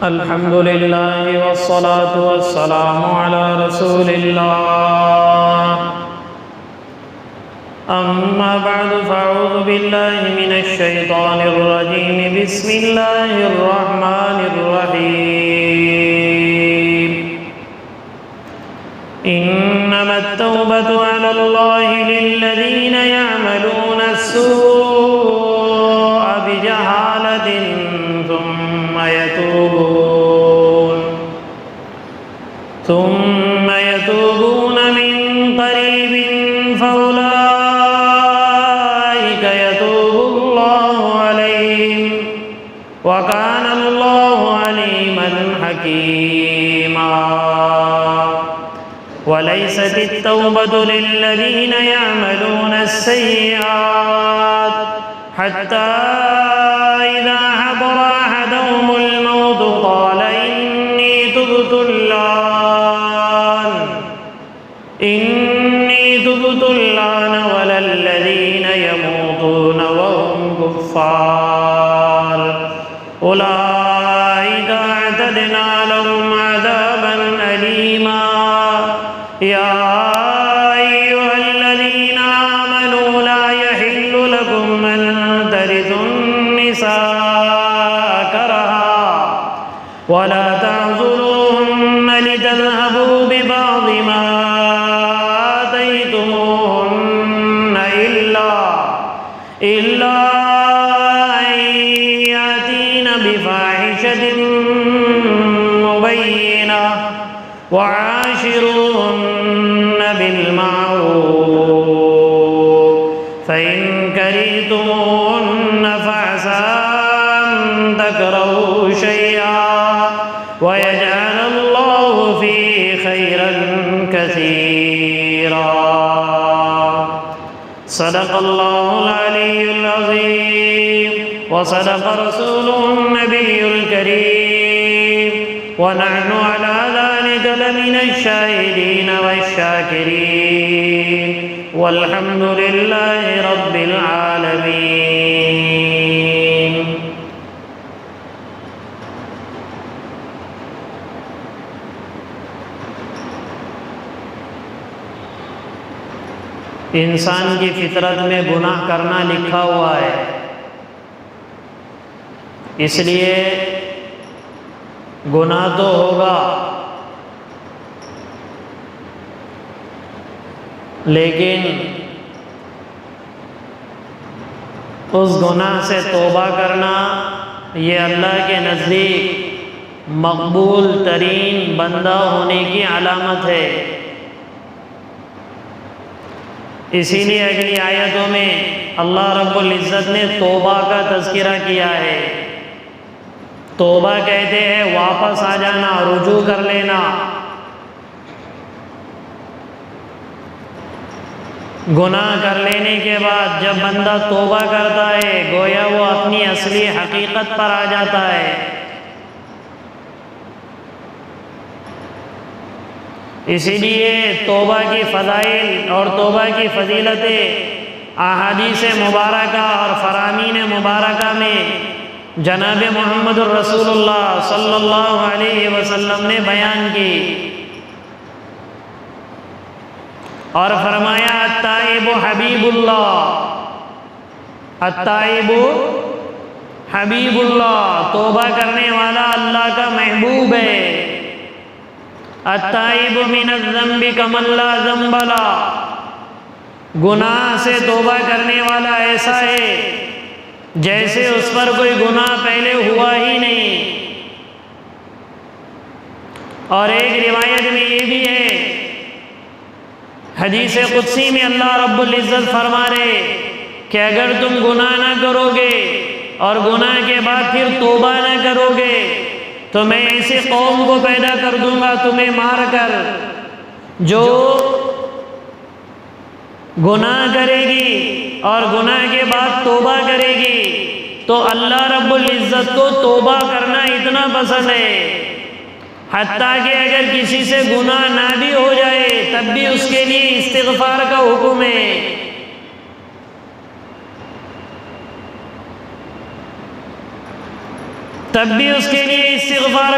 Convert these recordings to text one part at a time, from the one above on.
الحمد لله والصلاة والسلام على رسول الله. أما بعد فأعوذ بالله من الشيطان الرجيم. بسم الله الرحمن الرحيم. إنما التوبة على الله للذين يعملون السوء بجهالة ثم يتوبون من قريب فأولئك يتوب الله عليهم وكان الله عليما حكيما. وليست التوبة للذين يعملون السيئات حتى إذا حضر أحدهم الموت قال إني تبت الآن ولا الذين يموتون وهم كفار أولئك أعتدنا لهم عذابا أليما. يا أيها الذين آمنوا لا يحل لكم أن ترثوا النساء كرها ولا تعضلوهن لتذهبوا ببعض ما آتيتموهن إلا أن يأتين بفاحشة مبينة وعاشروهن بالمعروف فإن كرهتموهن فعسى أن تكرهوا شيئا ويجعل الله فيه خيرا كثيرا. صدق الله العلي العظيم وصدق رسوله النبي الكريم ونحن على ذلك لمن الشاهدين والشاكرين والحمد لله رب العالمين. انسان کی فطرت میں گناہ کرنا لکھا ہوا ہے، اس لیے گناہ تو ہوگا، لیکن اس گناہ سے توبہ کرنا یہ اللہ کے نزدیک مقبول ترین بندہ ہونے کی علامت ہے. اسی لیے اگلی آیتوں میں اللہ رب العزت نے توبہ کا تذکرہ کیا ہے. توبہ کہتے ہیں واپس آ جانا، رجوع کر لینا. گناہ کر لینے کے بعد جب بندہ توبہ کرتا ہے گویا وہ اپنی اصلی حقیقت پر آ جاتا ہے. اسی لیے توبہ کی فضائل اور توبہ کی فضیلتیں احادیث مبارکہ اور فرامین مبارکہ میں جناب محمد الرسول اللہ صلی اللہ علیہ وسلم نے بیان کی اور فرمایا التائب حبیب اللہ، التائب حبیب اللہ، توبہ کرنے والا اللہ کا محبوب ہے. التائب من الذنب کمن لا ذنب لہ، گناہ سے توبہ کرنے والا ایسا ہے جیسے اس پر کوئی گناہ پہلے ہوا ہی نہیں. اور ایک روایت میں یہ بھی ہے، حدیث قدسی میں اللہ رب العزت فرما رہے کہ اگر تم گناہ نہ کرو گے اور گناہ کے بعد پھر توبہ نہ کرو گے تو میں ایسی قوم کو پیدا کر دوں گا تمہیں مار کر جو گناہ کرے گی اور گناہ کے بعد توبہ کرے گی. تو اللہ رب العزت کو توبہ کرنا اتنا پسند ہے حتیٰ کہ اگر کسی سے گناہ نہ بھی ہو جائے تب بھی اس کے لیے استغفار کا حکم ہے. تب بھی اس کے لیے استغفار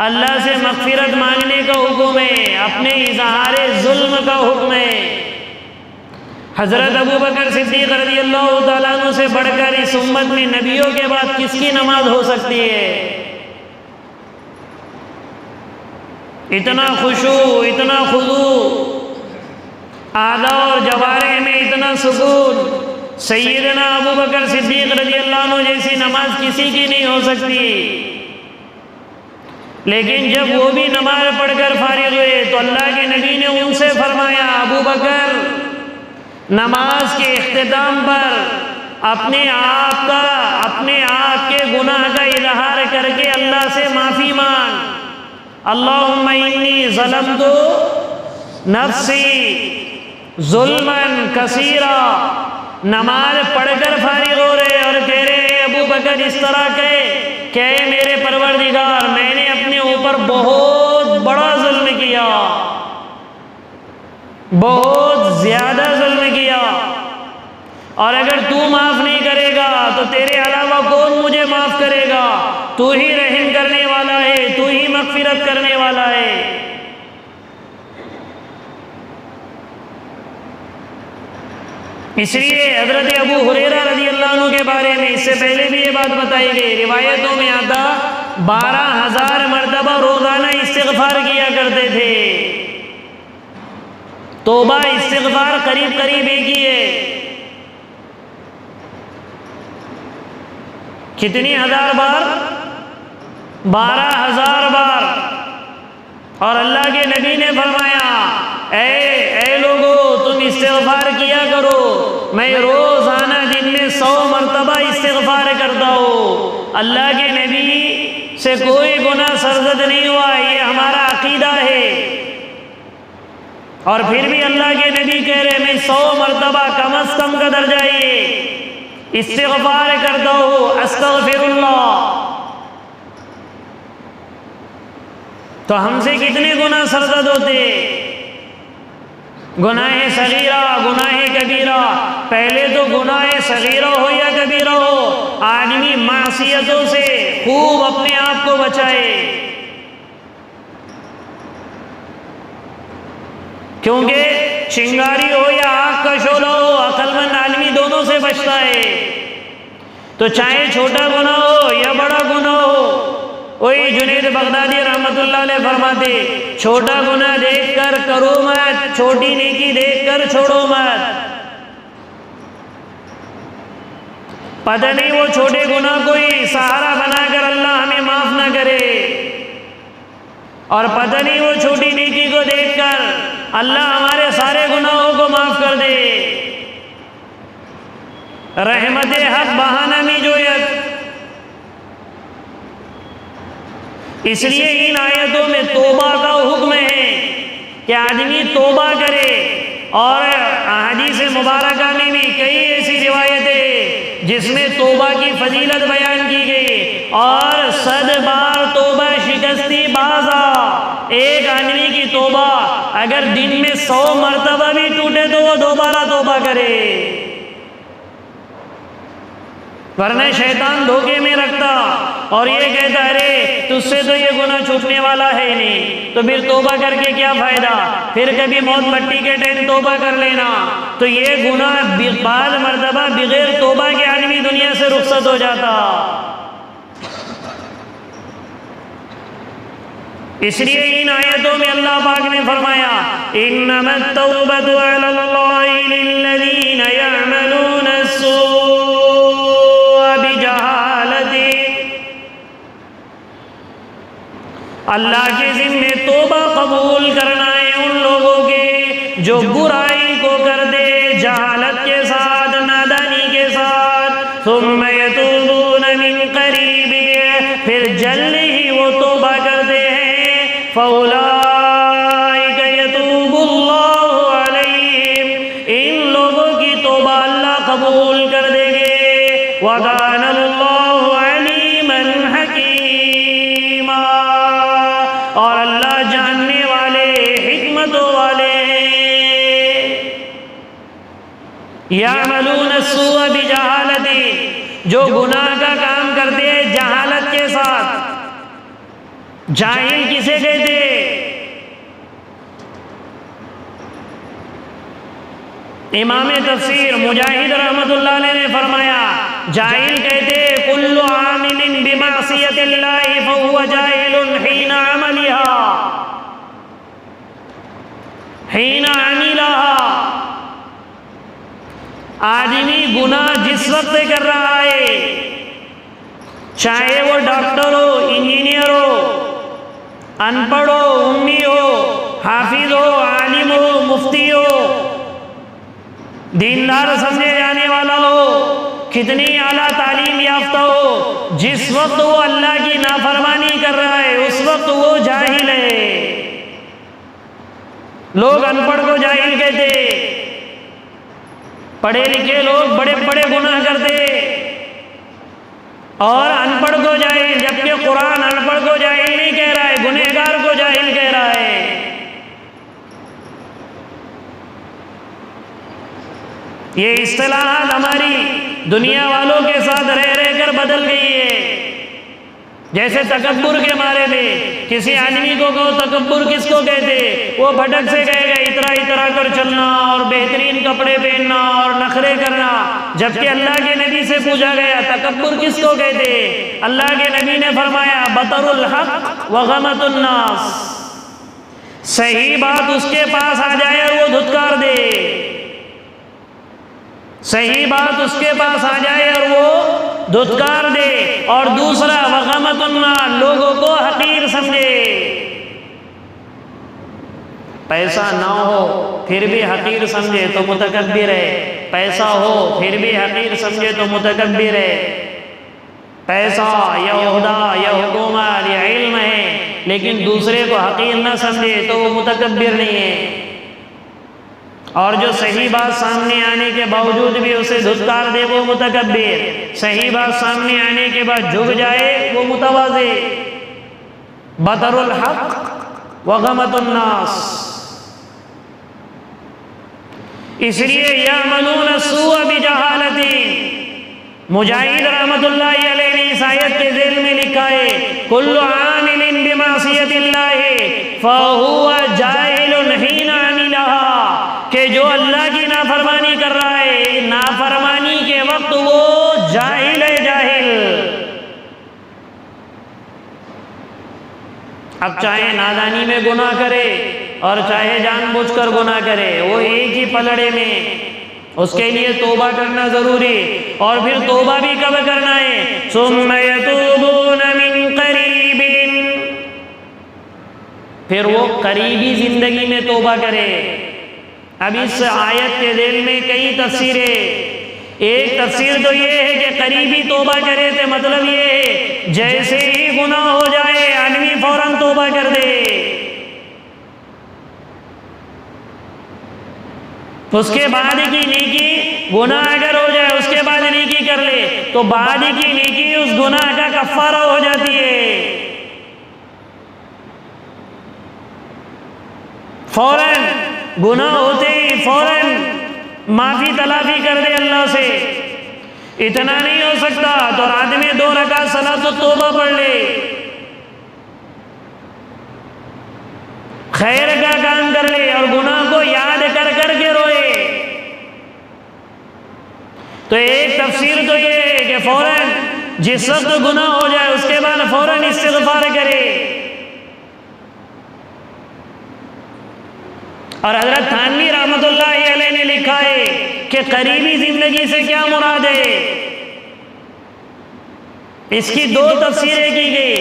اللہ سے مغفرت مانگنے کا حکم ہے، اپنے اظہار ظلم کا حکم ہے۔ حضرت ابو بکر صدیق رضی اللہ تعالیٰ عنہ سے بڑھ کر اس امت میں نبیوں کے بعد کس کی نماز ہو سکتی ہے؟ اتنا خشوع، اتنا خضوع، اعضاء اور جوارح میں اتنا سکون، سیدنا ابو بکر صدیق رضی اللہ عنہ جیسی نماز کسی کی نہیں ہو سکتی۔ لیکن جب وہ بھی نماز پڑھ کر فارغ ہوئے تو اللہ کے نبی نے ان سے فرمایا، ابو بکر نماز کے اختتام پر اپنے آپ کے گناہ کا اظہار کر کے اللہ سے معافی مانگ، اللہم انی ظلمت نفسی ظلما کثیرا۔ نماز پڑھ کر فارغ ہو رہے اور کہہ رہے ابو بکر اس طرح کہ میرے پروردگار، میں نے اپنے اوپر بہت بڑا ظلم کیا، بہت زیادہ ظلم کیا، اور اگر تو معاف نہیں کرے گا تو تیرے علاوہ کون مجھے معاف کرے گا؟ تو ہی رحم کرنے والا ہے، تو ہی مغفرت کرنے والا ہے۔ اس لیے حضرت ابو ہریرہ رضی اللہ عنہ کے بارے میں اس سے پہلے بھی یہ بات بتائی گئی، روایتوں میں آتا 12,000 مرتبہ روزانہ استغفار کیا کرتے تھے۔ توبہ استغفار قریب قریب ایک ہی ہے۔ کتنی ہزار بار؟ 12,000 بار۔ اور اللہ کے نبی نے فرمایا، اے لوگو، تم استغفار کیا کرو، میں روزانہ دن میں 100 مرتبہ استغفار کرتا ہوں۔ اللہ کے نبی سے کوئی گناہ سرزد نہیں ہوا، یہ ہمارا عقیدہ ہے۔ اور پھر بھی اللہ کے نبی کہہ رہے میں 100 مرتبہ کم از کم کا درجہ یہ استغفار کرتا ہوں، استغفر اللہ۔ تو ہم سے کتنے گناہ سرزد ہوتے؟ گناہ صغیرہ، گناہ کبیرہ۔ پہلے تو گناہ صغیرہ ہو یا کبیرہ ہو، آدمی معصیتوں سے خوب اپنے آپ کو بچائے، کیونکہ چنگاری ہو یا آگ کا شعلہ ہو، عقل مند آدمی دونوں سے بچتا ہے۔ تو چاہے چھوٹا گناہ ہو یا بڑا گناہ ہو، وہی جنید بغدادی رحمت اللہ علیہ فرماتے، چھوٹا گناہ دیکھ کر کرو مت، چھوٹی نیکی دیکھ کر چھوڑو مت۔ پتہ نہیں وہ چھوٹے گناہ کوئی سہارا بنا کر اللہ ہمیں معاف نہ کرے، اور پتہ نہیں وہ چھوٹی نیکی کو دیکھ کر اللہ ہمارے سارے گناہوں کو معاف کر دے۔ رحمت حق بہانہ میں جویت۔ اس لیے ان آیتوں میں توبہ کا حکم ہے کہ آدمی توبہ کرے، اور احادیث مبارکہ میں بھی کئی ایسی روایتیں جس میں توبہ کی فضیلت بیان کی گئی، اور 100 بار توبہ شکستی بازا۔ ایک آدمی کی توبہ اگر دن میں 100 مرتبہ بھی ٹوٹے تو وہ دوبارہ توبہ کرے، ورنہ شیطان دھوکے میں رکھتا اور یہ کہتا ارے تجھ سے تو یہ گناہ چھوٹنے والا ہے نہیں، تو پھر توبہ کر کے کیا فائدہ، پھر کبھی موت مٹی کے ٹائم توبہ کر لینا۔ تو یہ گناہ بعض مرتبہ بغیر توبہ کے آدمی دنیا سے رخصت ہو جاتا۔ اس لیے ان آیتوں میں اللہ پاک نے فرمایا، انما التوبۃ علی اللہ للذین یعملون السوء بجہالۃ۔ اللہ کے ذمے توبہ قبول کرنا ہے ان لوگوں کے جو برائی کو کر دے جہالت کے ساتھ، نادانی کے ساتھ، ثم یتوبون من قریب، پھر جلد ہی وہ توبہ کرتے ہیں، فَأُولَٰئِكَ يَتُوبُ اللَّهُ عَلَيْهِمْ، ان لوگوں کی توبہ اللہ قبول کر دیں گے۔ وَكَانَ اللَّهُ عَلِيمًا حَكِيمًا، اور اللہ جاننے والے، حکمتوں والے ہیں۔ يَعْمَلُونَ السُّوءَ بِجَهَالَةٍ، جو گناہ کا کام کرتے ہیں جہالت کے ساتھ، جاہل کسے کہتے؟ امام تفسیر مجاہد رحمت اللہ علیہ نے فرمایا جاہل کہتے کل عامل بمعصیت اللہ فهو جاہل حین عملها حین عملها۔ آدمی گناہ جس وقت کر رہا ہے، چاہے وہ ڈاکٹر ہو، انجینئر ہو، ان پڑھ ہو، امی ہو، حافظ ہو، عالم ہو، مفتی ہو، دیندار سمجھے جانے والا ہو، کتنی اعلیٰ تعلیم یافتہ ہو، جس وقت وہ اللہ کی نافرمانی کر رہا ہے اس وقت وہ جاہل ہے۔ لوگ ان پڑھ کو جاہل کہتے، پڑھے لکھے لوگ بڑے بڑے گناہ کرتے اور ان پڑھ کو جاہل، جبکہ قرآن ان پڑھ کو جاہل نہیں کہہ رہا ہے، گنہگار کو جاہل کہہ رہا ہے۔ یہ اصطلاحات ہماری دنیا والوں کے ساتھ رہ رہ کر بدل گئی ہے۔ جیسے تکبر کے مارے میں کسی آدمی کو کہو تکبر کس کو کہتے، وہ بھٹک سے کہے گا اترا اترا کر چلنا اور بہترین کپڑے پہننا اور نخرے کرنا، جبکہ اللہ کے نبی سے پوچھا گیا تکبر کس کو کہتے، اللہ کے نبی نے فرمایا بطر الحق وغمط الناس، صحیح بات اس کے پاس آ جائے اور وہ دھتکار دے، صحیح بات اس کے پاس آ جائے اور وہ دھتکار دے، اور دوسرا وغمط الناس، لوگوں کو حقیر سمجھے، پیسہ نہ ہو پھر بھی حقیر سمجھے تو متکبر ہے، پیسہ ہو پھر بھی حقیر سمجھے تو متکبر ہے۔ پیسہ یا عہدہ یا حکومت یا علم ہے لیکن دوسرے کو حقیر نہ سمجھے تو وہ متکبر نہیں ہے، اور جو صحیح بات سامنے آنے کے باوجود بھی اسے دھتکار دے وہ متکبر، صحیح بات سامنے آنے کے بعد جھک جائے وہ متواضع۔ بطر الحق وغمط الناس، اس لیے یعملون السوء بجہالۃ، مجاہد رحمت اللہ علیہ نے اس آیت کے ذیل میں لکھا ہے کل عامل بمعصیت اللہ فہو جاہل حین عملها، کہ جو اللہ کی نافرمانی کر رہا ہے نافرمانی کے وقت وہ جاہل ہے، جاہل۔ اب چاہے نادانی میں گناہ کرے اور چاہے جان بوجھ کر گناہ کرے، وہ ایک ہی پلڑے میں، اس کے لیے توبہ کرنا ضروری، اور پھر توبہ بھی کب کرنا ہے، ثم یتوبون من قریب، پھر وہ قریبی زندگی میں توبہ کرے۔ اب اس آیت کے ذیل میں کئی تفسیریں، ایک تفسیر تو یہ ہے کہ قریبی توبہ کرے تو مطلب یہ ہے جیسے ہی گناہ ہو جائے آدمی فوراً توبہ کر دے، اس کے بعد کی نیکی، گناہ اگر ہو جائے اس کے بعد نیکی کر لے تو بعد کی نیکی اس گناہ کا کفارہ ہو جاتی ہے۔ فوراً گناہ ہوتے ہی فوراً معافی تلافی کر دے اللہ سے، اتنا نہیں ہو سکتا تو رات میں 2 رکعت صلاۃ التوبہ پڑھ لے، خیر کا کام کر لے اور گناہ کو یاد کر کر کے روئے۔ تو ایک تفسیر تو یہ ہے کہ فوراً جس وقت گناہ ہو جائے اس کے بعد فوراً استغفار کرے، اور حضرت تھانوی رحمت اللہ علیہ نے لکھا ہے کہ قریبی زندگی سے کیا مراد ہے، اس کی 2 تفسیریں کی گئی،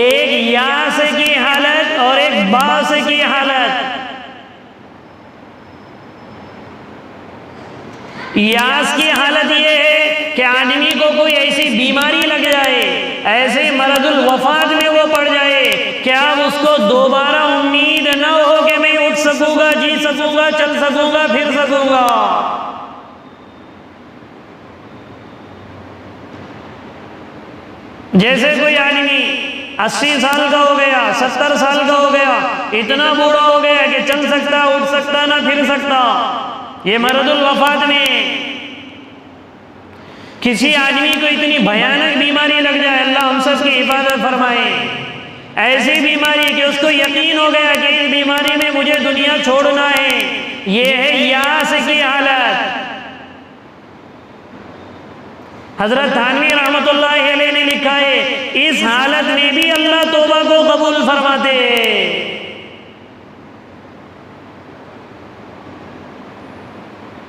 ایک یاس کی حالت اور ایک باس کی حالت۔ یاس کی حالت یہ ہے کہ آدمی کو کوئی ایسی بیماری لگ جائے، ایسے مرض الوفات میں وہ پڑ جائے کہ اب اس کو دوبارہ امید نہ ہو کہ میں اٹھ سکوں گا، جی سکوں گا، چل سکوں گا، پھر سکوں گا۔ جیسے کوئی آدمی 80 سال کا ہو گیا، 70 سال کا ہو گیا، اتنا بوڑھا ہو گیا کہ چل سکتا، اٹھ سکتا، نہ پھر سکتا، یہ مرض الوفات میں کسی آدمی کو اتنی بھیانک بیماری لگ جائے، اللہ ہم سب کی حفاظت فرمائے، ایسی بیماری کہ اس کو یقین ہو گیا کہ اس بیماری میں مجھے دنیا چھوڑنا ہے، یہ ہے یاس کی حالت۔ حضرت تھانوی رحمۃ اللہ علیہ نے لکھا ہے اس حالت میں بھی اللہ توبہ کو قبول فرماتے ہیں۔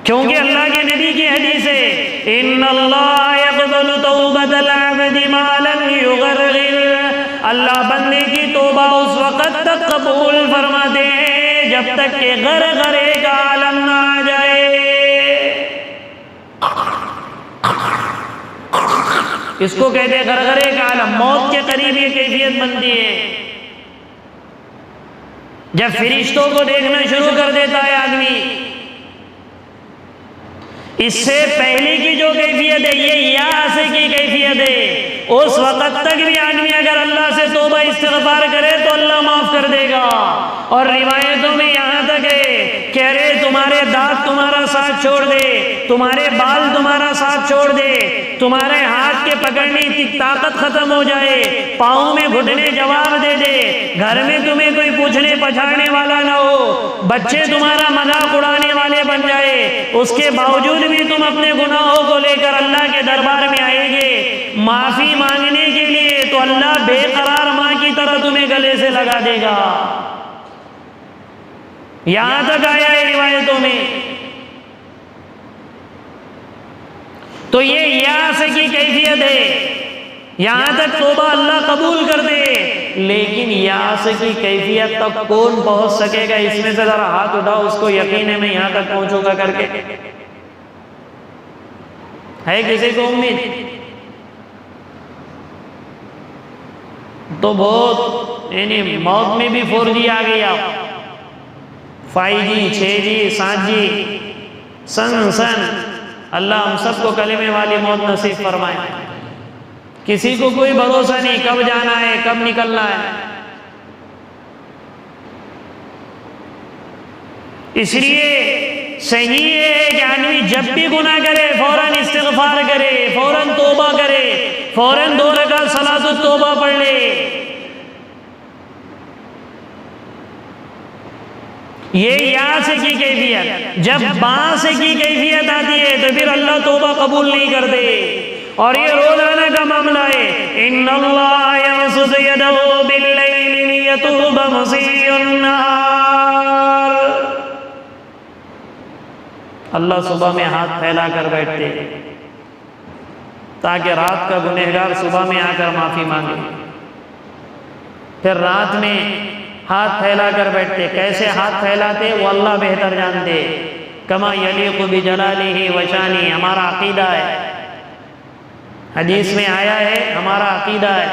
کیونکہ اللہ کے نبی کی حدیث ہے ان اللہ یقبل توبۃ العبد ما لم یغرغر، اللہ بندے کی توبہ اس وقت تک قبول فرماتے ہیں جب تک کہ غرغرے کا عالم نہ آ جائے۔ اس کو کہتے ہیں غرغرے کا عالم، موت کے قریب یہ کیفیت بنتی ہے جب فرشتوں کو دیکھنا شروع کر دیتا ہے آدمی۔ اس سے پہلے کی جو کیفیت ہے یہ یاس کی کیفیت ہے، اس وقت تک بھی آدمی اگر اللہ سے توبہ استغفار کرے تو اللہ معاف کر دے گا۔ اور روایتوں میں یہاں تک ہے کہ ارے تمہارے دانت تمہارا ساتھ چھوڑ دے، تمہارے بال تمہارا ساتھ چھوڑ دے، تمہارے ہاتھ کے پکڑنے کی طاقت ختم ہو جائے، پاؤں میں گھٹنے جواب دے دے، گھر میں تمہیں کوئی پوچھنے پچھاڑنے والا نہ ہو، بچے تمہارا مذاق اڑانے والے بن جائے، اس کے باوجود بھی تم اپنے گناہوں کو لے کر اللہ کے دربار میں آئے گے معافی مانگنے کے لیے، تو اللہ بے قرار ماں کی طرح تمہیں گلے سے لگا دے گا۔ یہاں تک آیا ہے روایتوں میں۔ تو یہ یاس کی کیفیت ہے، یہاں تک توبہ اللہ قبول کر دے، لیکن یاس کی کیفیت تک کون پہنچ سکے گا؟ اس میں سے ذرا ہاتھ اٹھاؤ، اس کو یقین ہے میں یہاں تک پہنچوں گا کر کے۔ ہے کسی کو امید؟ تو بہت یعنی موت میں بھی 4G آ گیا، 5G 6G 7G سن اللہ ہم سب کو کلمے والی موت نصیب فرمائے۔ کسی کو کوئی بھروسہ نہیں کب جانا ہے کب نکلنا ہے۔ اس لیے صحیح ہے کہ آدمی جب بھی گناہ کرے فوراً استغفار کرے، فوراً توبہ کرے، فوراً 2 رکعت صلاۃ التوبہ پڑھ لے۔ یہ یاس کی کیفیت، جب باس کی کیفیت آتی ہے تو پھر اللہ توبہ قبول نہیں کرتے، اور یہ روزانہ کا معاملہ ہے۔ ان اللہ یبسط یدہ باللیل لیتوب مسیء النہار، اللہ صبح میں ہاتھ پھیلا کر بیٹھتے تاکہ رات کا گنہگار صبح میں آ کر معافی مانگے، پھر رات میں ہاتھ پھیلا کر بیٹھتے۔ کیسے ہاتھ پھیلاتے وہ اللہ بہتر جانتے، کما یلیق بجلالہ وشانہ، ہمارا عقیدہ ہے، حدیث میں آیا ہے ہمارا عقیدہ ہے۔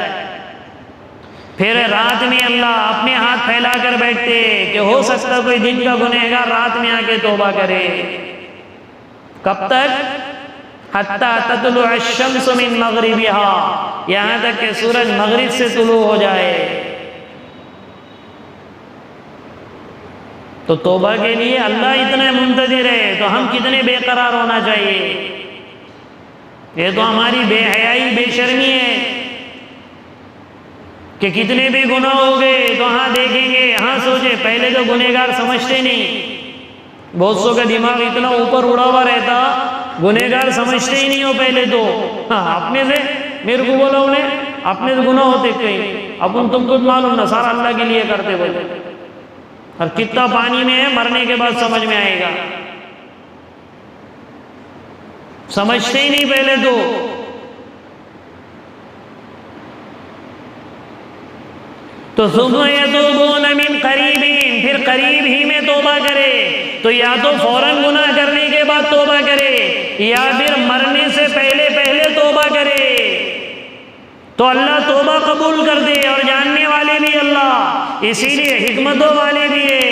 پھر رات میں اللہ اپنے ہاتھ پھیلا کر بیٹھتے کہ ہو سکتا کوئی دن کا گنہگار رات میں آ کے توبہ کرے۔ کب تک؟ حتی تطلع الشمس من مغربها، یہاں تک کہ سورج مغرب سے طلوع ہو جائے۔ تو توبہ کے لیے اللہ اتنا منتظر ہے تو ہم کتنے بے قرار ہونا چاہیے۔ یہ تو ہماری بے حیائی بے شرمی ہے کہ کتنے بھی گناہ ہو گئے تو ہاں دیکھیں گے، ہاں سوچے، پہلے تو گنہگار سمجھتے نہیں، بہت سو کا دماغ اتنا اوپر اڑا ہوا رہتا، گنہگار سمجھتے ہی نہیں ہو پہلے تو، ہاں اپنے سے میرے کو بولا انہیں اپنے سے گناہ ہوتے کہیں، اپن تم کچھ معلوم نہ، سارا اللہ کے لیے کرتے بولے، اور کتنا پانی میں ہے مرنے کے بعد سمجھ میں آئے گا، سمجھتے ہی نہیں پہلے تو۔ تو ثم یتوبون من قریب، پھر قریب ہی میں توبہ کرے، تو یا تو فوراً گناہ کرنے کے بعد توبہ کرے یا پھر مرنے سے پہلے پہلے توبہ کرے، تو اللہ توبہ قبول کر دے، اور جاننے والے بھی اللہ، اسی لیے حکمتوں والے بھی ہے۔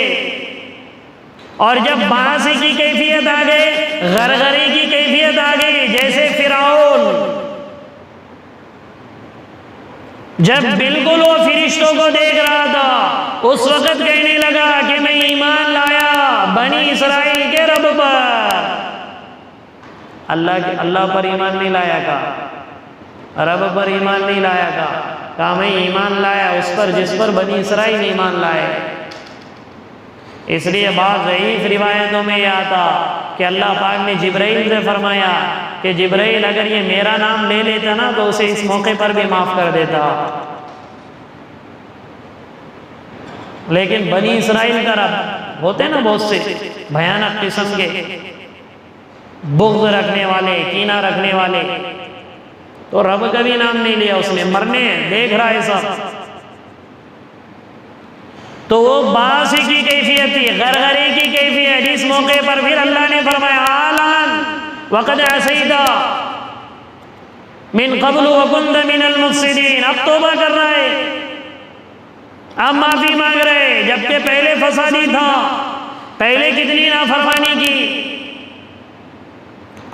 اور جب باس کی کیفیت آ گئے، غرغرے کی کیفیت آ گئی، جیسے فرعون جب بالکل وہ فرشتوں کو دیکھ رہا تھا اس وقت کہنے لگا کہ میں ایمان لایا بنی اسرائیل کے رب پر، اللہ پر ایمان نہیں لایا کا، رب پر ایمان نہیں لایا کا، کہا میں ایمان لایا اس پر جس پر بنی اسرائیل ایمان لائے۔ اس لیے بعض ضعیف روایتوں میں یہ آتا کہ اللہ پاک نے جبرائیل سے فرمایا کہ جبرائیل اگر یہ میرا نام لے لیتا نا تو اسے اس موقع پر بھی معاف کر دیتا۔ لیکن بنی اسرائیل کا رب ہوتے نا بہت سے بھیانک قسم کے بغض رکھنے والے، کینہ رکھنے والے، تو رب کا بھی نام نہیں لیا اس نے، مرنے دیکھ رہا ہے سب۔ تو وہ باسی کی کیفیت تھی، غرغرے کی کیفیت۔ اس موقع پر پھر اللہ نے فرمایا آلان وقد عصیت من قبل وکنت من المفسدین، اب توبہ کر رہا ہے، اب معافی مانگ رہے، جبکہ پہلے فسادی تھا، پہلے کتنی نافرمانی کی۔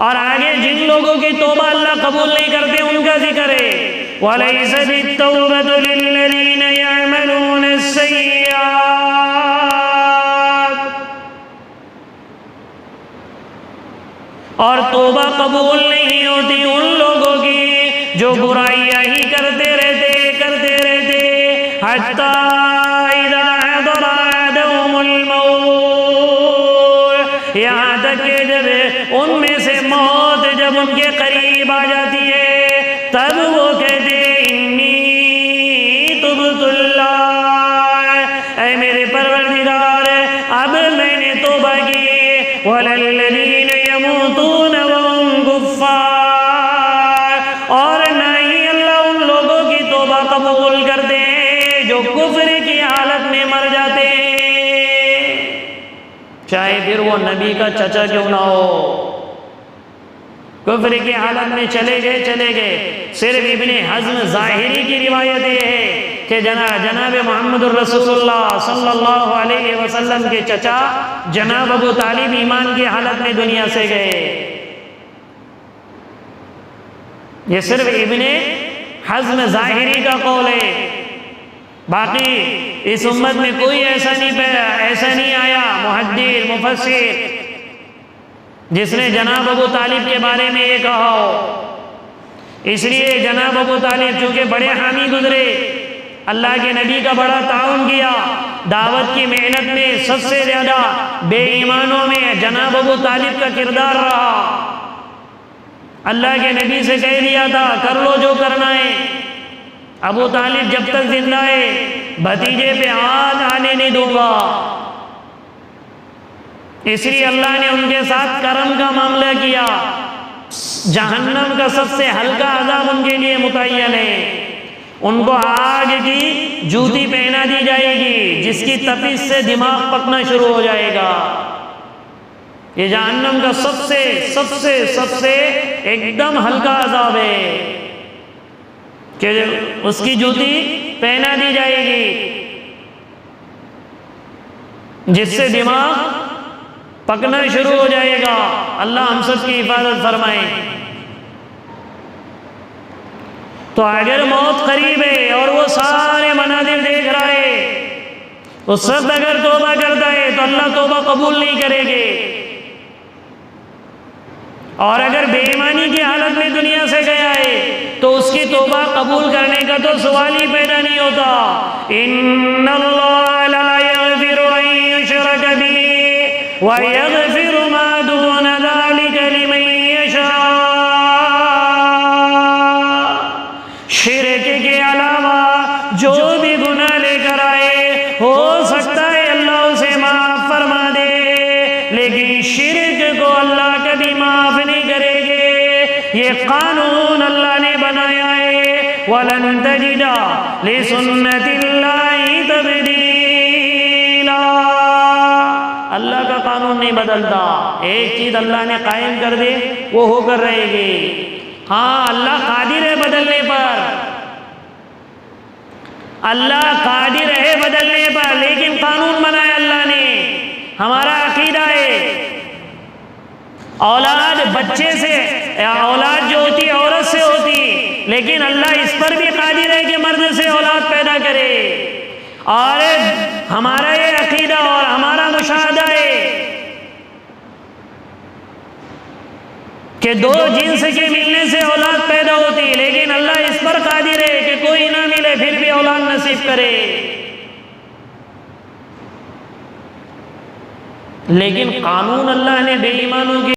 اور آگے جن لوگوں کی توبہ اللہ قبول نہیں کرتے ان کا ذکر ہے وَلَيْسَتِ التَّوْبَةُ لِلَّذِينَ يَعْمَلُونَ السَّيِّئَاتِ، اور توبہ قبول نہیں ہوتی ان لوگوں کی جو برائیاں ہی کرتے رہتے حَتَّى إِذَا حَضَرَ أَحَدَهُمُ الْمَوْتُ، یہاں تک کہ جب ان میں سے موت جب ان کے قریب آ جاتی ہے تب وہ کہتے انی تبت اللہ، اے میرے پروردگار اب میں نے توبہ کی۔ وَلَلَّذِينَ يَمُوتُونَ وَهُمْ كُفَّارٌ، اور نہ ہی اللہ ان لوگوں کی توبہ قبول کرتے ہیں جو کفر کی حالت میں مر جاتے ہیں، چاہے پھر وہ نبی کا چچا کیوں نہ ہو۔ کفر کی حالت میں چلے گئے۔ صرف ابن حزم ظاہری کی روایت یہ ہے کہ جناب محمد الرسول اللہ صلی اللہ علیہ وسلم کے چچا جناب ابو طالب ایمان کی حالت میں دنیا سے گئے۔ یہ صرف ابن حزم ظاہری کا قول ہے، باقی اس امت میں کوئی ایسا نہیں آیا محدث مفسر جس نے جناب ابو طالب کے بارے میں یہ کہا ہو۔ اس لیے جناب ابو طالب چونکہ بڑے حامی گزرے، اللہ کے نبی کا بڑا تعاون کیا، دعوت کی محنت میں سب سے زیادہ بے ایمانوں میں جناب ابو طالب کا کردار رہا۔ اللہ کے نبی سے کہہ دیا تھا کر لو جو کرنا ہے، ابو طالب جب تک زندہ ہے بھتیجے پہ ہاتھ آنے نہیں دوں گا۔ اس لیے اللہ نے ان کے ساتھ کرم کا معاملہ کیا، جہنم کا سب سے ہلکا عذاب ان کے لیے متعین ہے، ان کو آگ کی جوتی پہنا دی جائے گی جس کی تپش سے دماغ پکنا شروع ہو جائے گا۔ یہ جہنم کا سب سے ایک دم ہلکا عذاب ہے کہ اس کی جوتی پہنا دی جائے گی جس سے دماغ پکنا شروع ہو جائے گا۔ اللہ ہم سب کی حفاظت فرمائے۔ تو اگر موت قریب ہے اور وہ سارے مناظر دیکھ رہا ہے تو سب اگر توبہ کرتا ہے تو اللہ توبہ قبول نہیں کرے گے، اور اگر بے ایمانی کی حالت میں دنیا سے گیا ہے تو اس کی توبہ قبول کرنے کا تو سوال ہی پیدا نہیں ہوتا۔ ان اللہ لا یغفر ان یشرک بہ وَيَغْفِرُ مَا دُونَ ذَلِكَ لِمَن يَشَاءُ، شرک کے علاوہ جو بھی گناہ لے کر آئے ہو سکتا ہے اللہ اسے معاف فرما دے، لیکن شرک کو اللہ کبھی معاف نہیں کرے گے۔ یہ قانون اللہ نے بنایا ہے، وَلَن تَجِدَ لِسُنَّتِ اللَّهِ تَبْدِيلًا، اللہ کا قانون نہیں بدلتا، ایک چیز اللہ نے قائم کر دے وہ ہو کر رہے گی۔ ہاں اللہ قادر ہے بدلنے پر، اللہ قادر ہے بدلنے پر، لیکن قانون بنایا اللہ نے۔ ہمارا عقیدہ ہے اولاد بچے سے، اولاد جو ہوتی عورت سے ہوتی، لیکن اللہ اس پر بھی قادر ہے کہ مرد سے اولاد پیدا کرے۔ اور ہمارا یہ عقیدہ اور ہمارا مشاہدہ ہے کہ دو جنس کے ملنے سے اولاد پیدا ہوتی، لیکن اللہ اس پر قادر ہے کہ کوئی نہ ملے پھر بھی اولاد نصیب کرے۔ لیکن قانون اللہ نے بے ایمانوں کے